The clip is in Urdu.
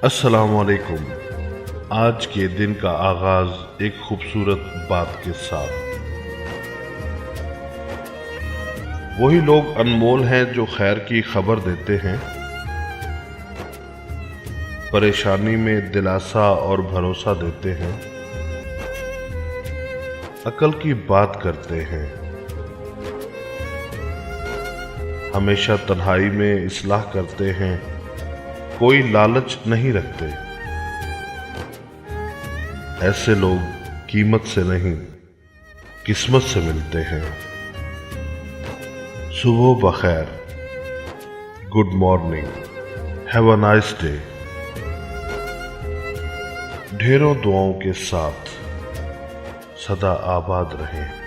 السلام علیکم۔ آج کے دن کا آغاز ایک خوبصورت بات کے ساتھ۔ وہی لوگ انمول ہیں جو خیر کی خبر دیتے ہیں، پریشانی میں دلاسا اور بھروسہ دیتے ہیں، عقل کی بات کرتے ہیں، ہمیشہ تنہائی میں اصلاح کرتے ہیں، کوئی لالچ نہیں رکھتے۔ ایسے لوگ قیمت سے نہیں قسمت سے ملتے ہیں۔ صبح بخیر، good morning, have a nice day. ڈھیروں دعاؤں کے ساتھ سدا آباد رہیں۔